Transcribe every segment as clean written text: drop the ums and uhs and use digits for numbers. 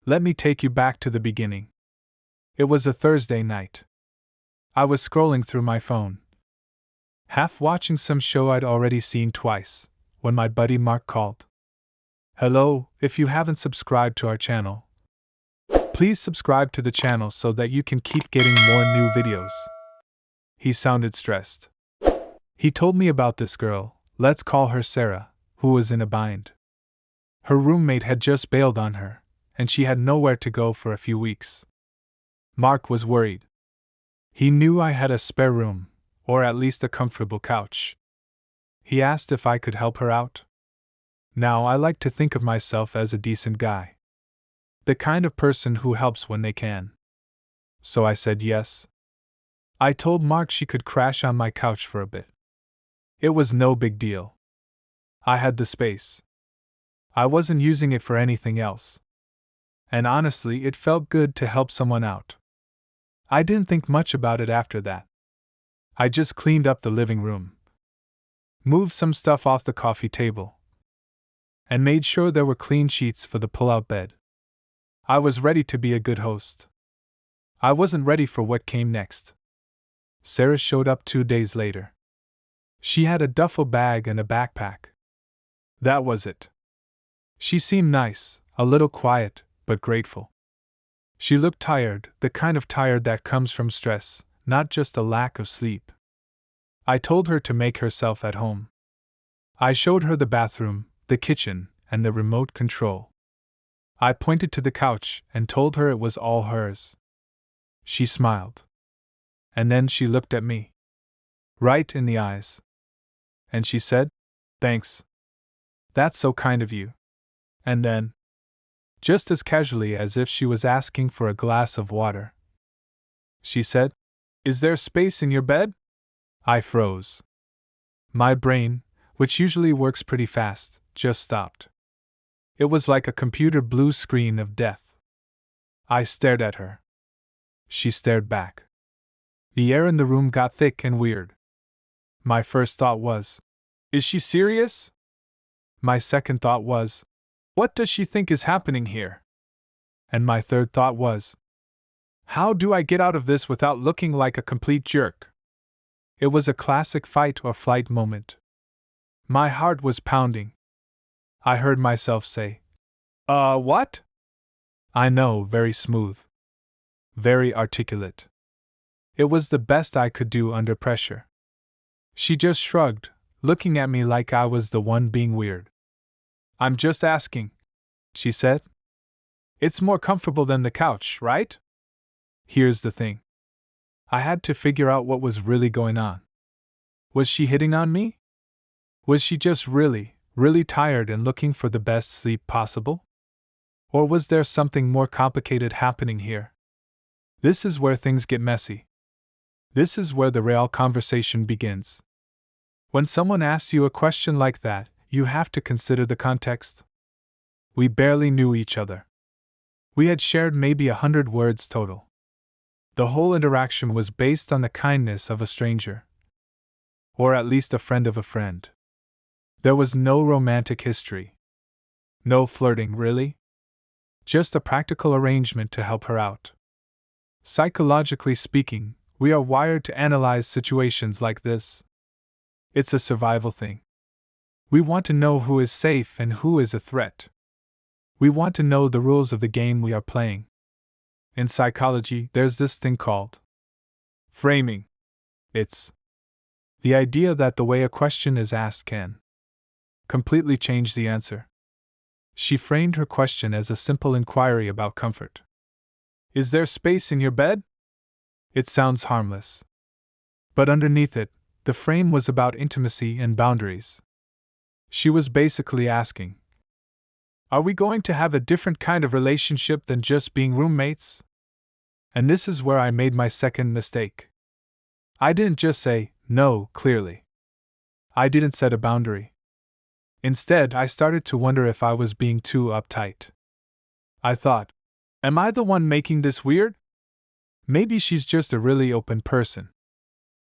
Let me take you back to the beginning. It was a Thursday night. I was scrolling through my phone, half watching some show I'd already seen twice, when my buddy Mark called. Hello, if you haven't subscribed to our channel, please subscribe to the channel so that you can keep getting more new videos. He sounded stressed. He told me about this girl, let's call her Sarah, who was in a bind. Her roommate had just bailed on her, and she had nowhere to go for a few weeks. Mark was worried. He knew I had a spare room, or at least a comfortable couch. He asked if I could help her out. Now, I like to think of myself as a decent guy. The kind of person who helps when they can. So I said yes. I told Mark she could crash on my couch for a bit. It was no big deal. I had the space. I wasn't using it for anything else. And honestly, it felt good to help someone out. I didn't think much about it after that. I just cleaned up the living room, moved some stuff off the coffee table, and made sure there were clean sheets for the pull-out bed. I was ready to be a good host. I wasn't ready for what came next. Sarah showed up 2 days later. She had a duffel bag and a backpack. That was it. She seemed nice, a little quiet, but grateful. She looked tired, the kind of tired that comes from stress, not just a lack of sleep. I told her to make herself at home. I showed her the bathroom, the kitchen, and the remote control. I pointed to the couch and told her it was all hers. She smiled. And then she looked at me, right in the eyes. And she said, "Thanks. That's so kind of you." And then, just as casually as if she was asking for a glass of water, she said, "Is there space in your bed?" I froze. My brain, which usually works pretty fast, just stopped. It was like a computer blue screen of death. I stared at her. She stared back. The air in the room got thick and weird. My first thought was, is she serious? My second thought was, what does she think is happening here? And my third thought was, how do I get out of this without looking like a complete jerk? It was a classic fight or flight moment. My heart was pounding. I heard myself say, what? I know, very smooth. Very articulate. It was the best I could do under pressure. She just shrugged, looking at me like I was the one being weird. "I'm just asking," she said. "It's more comfortable than the couch, right?" Here's the thing. I had to figure out what was really going on. Was she hitting on me? Was she just really, really tired and looking for the best sleep possible? Or was there something more complicated happening here? This is where things get messy. This is where the real conversation begins. When someone asks you a question like that, you have to consider the context. We barely knew each other. We had shared maybe 100 words total. The whole interaction was based on the kindness of a stranger. Or at least a friend of a friend. There was no romantic history. No flirting, really. Just a practical arrangement to help her out. Psychologically speaking, we are wired to analyze situations like this. It's a survival thing. We want to know who is safe and who is a threat. We want to know the rules of the game we are playing. In psychology, there's this thing called framing. It's the idea that the way a question is asked can completely change the answer. She framed her question as a simple inquiry about comfort. "Is there space in your bed?" It sounds harmless. But underneath it, the frame was about intimacy and boundaries. She was basically asking, are we going to have a different kind of relationship than just being roommates? And this is where I made my second mistake. I didn't just say no clearly. I didn't set a boundary. Instead, I started to wonder if I was being too uptight. I thought, am I the one making this weird? Maybe she's just a really open person.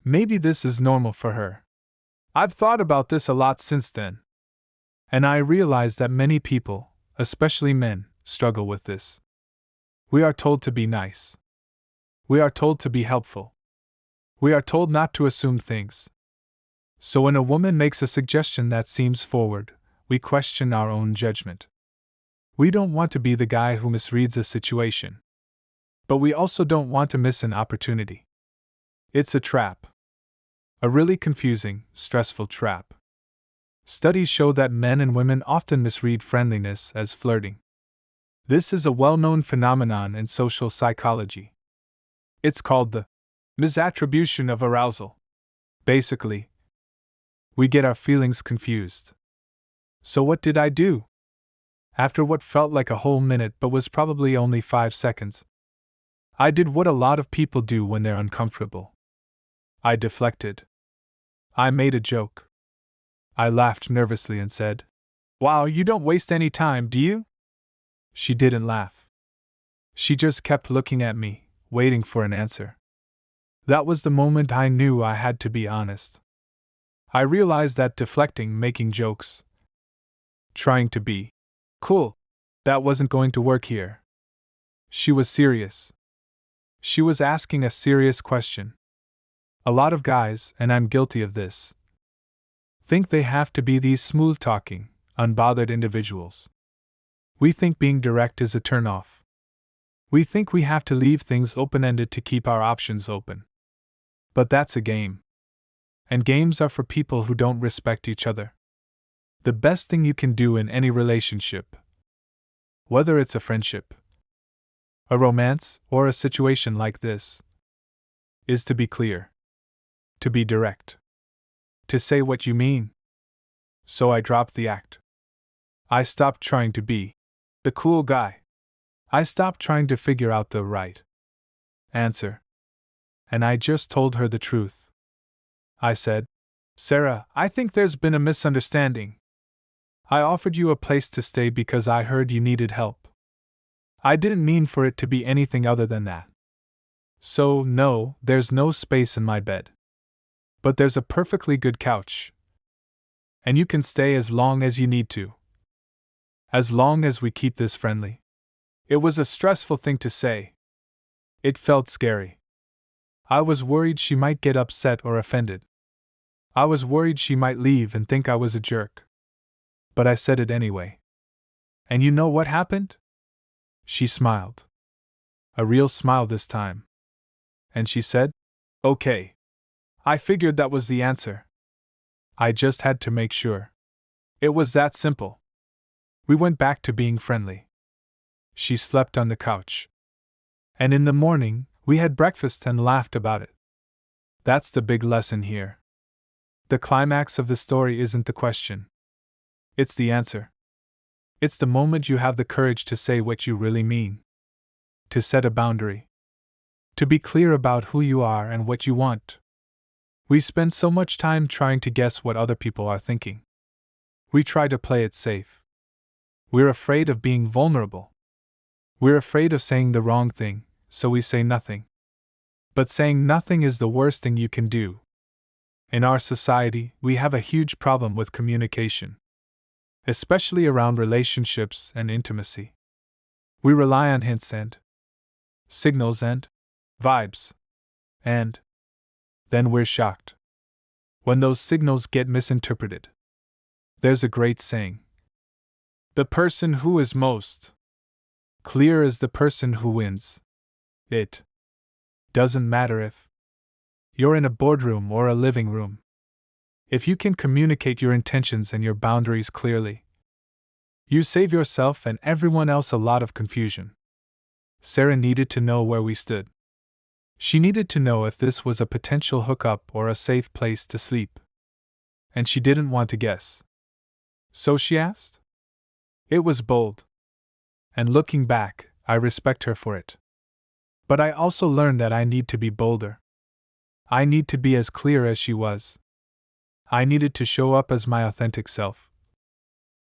Maybe this is normal for her. I've thought about this a lot since then. And I realized that many people, especially men, struggle with this. We are told to be nice. We are told to be helpful. We are told not to assume things. So when a woman makes a suggestion that seems forward, we question our own judgment. We don't want to be the guy who misreads a situation. But we also don't want to miss an opportunity. It's a trap. A really confusing, stressful trap. Studies show that men and women often misread friendliness as flirting. This is a well-known phenomenon in social psychology. It's called the misattribution of arousal. Basically, we get our feelings confused. So what did I do? After what felt like a whole minute but was probably only 5 seconds, I did what a lot of people do when they're uncomfortable. I deflected. I made a joke. I laughed nervously and said, "Wow, you don't waste any time, do you?" She didn't laugh. She just kept looking at me, waiting for an answer. That was the moment I knew I had to be honest. I realized that deflecting, making jokes, trying to be cool, that wasn't going to work here. She was serious. She was asking a serious question. A lot of guys, and I'm guilty of this, think they have to be these smooth-talking, unbothered individuals. We think being direct is a turn-off. We think we have to leave things open-ended to keep our options open. But that's a game. And games are for people who don't respect each other. The best thing you can do in any relationship, whether it's a friendship, a romance, or a situation like this, is to be clear. To be direct. To say what you mean. So I dropped the act. I stopped trying to be the cool guy. I stopped trying to figure out the right answer. And I just told her the truth. I said, "Sarah, I think there's been a misunderstanding. I offered you a place to stay because I heard you needed help. I didn't mean for it to be anything other than that. So, no, there's no space in my bed. But there's a perfectly good couch. And you can stay as long as you need to. As long as we keep this friendly." It was a stressful thing to say. It felt scary. I was worried she might get upset or offended. I was worried she might leave and think I was a jerk. But I said it anyway. And you know what happened? She smiled. A real smile this time. And she said, "Okay. I figured that was the answer. I just had to make sure." It was that simple. We went back to being friendly. She slept on the couch. And in the morning, we had breakfast and laughed about it. That's the big lesson here. The climax of the story isn't the question. It's the answer. It's the moment you have the courage to say what you really mean. To set a boundary. To be clear about who you are and what you want. We spend so much time trying to guess what other people are thinking. We try to play it safe. We're afraid of being vulnerable. We're afraid of saying the wrong thing, so we say nothing. But saying nothing is the worst thing you can do. In our society, we have a huge problem with communication. Especially around relationships and intimacy. We rely on hints and signals and vibes. And then we're shocked when those signals get misinterpreted. There's a great saying. The person who is most clear is the person who wins. It doesn't matter if you're in a boardroom or a living room. If you can communicate your intentions and your boundaries clearly, you save yourself and everyone else a lot of confusion. Sarah needed to know where we stood. She needed to know if this was a potential hookup or a safe place to sleep. And she didn't want to guess. So she asked? It was bold. And looking back, I respect her for it. But I also learned that I need to be bolder. I need to be as clear as she was. I needed to show up as my authentic self.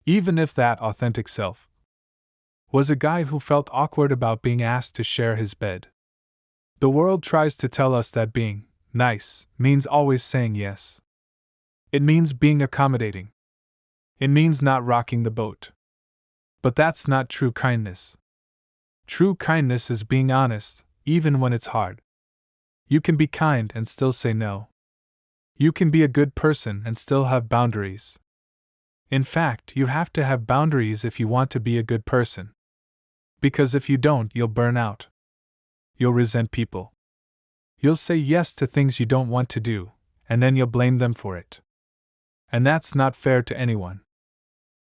Even if that authentic self was a guy who felt awkward about being asked to share his bed. The world tries to tell us that being nice means always saying yes. It means being accommodating. It means not rocking the boat. But that's not true kindness. True kindness is being honest, even when it's hard. You can be kind and still say no. You can be a good person and still have boundaries. In fact, you have to have boundaries if you want to be a good person. Because if you don't, you'll burn out. You'll resent people. You'll say yes to things you don't want to do, and then you'll blame them for it. And that's not fair to anyone.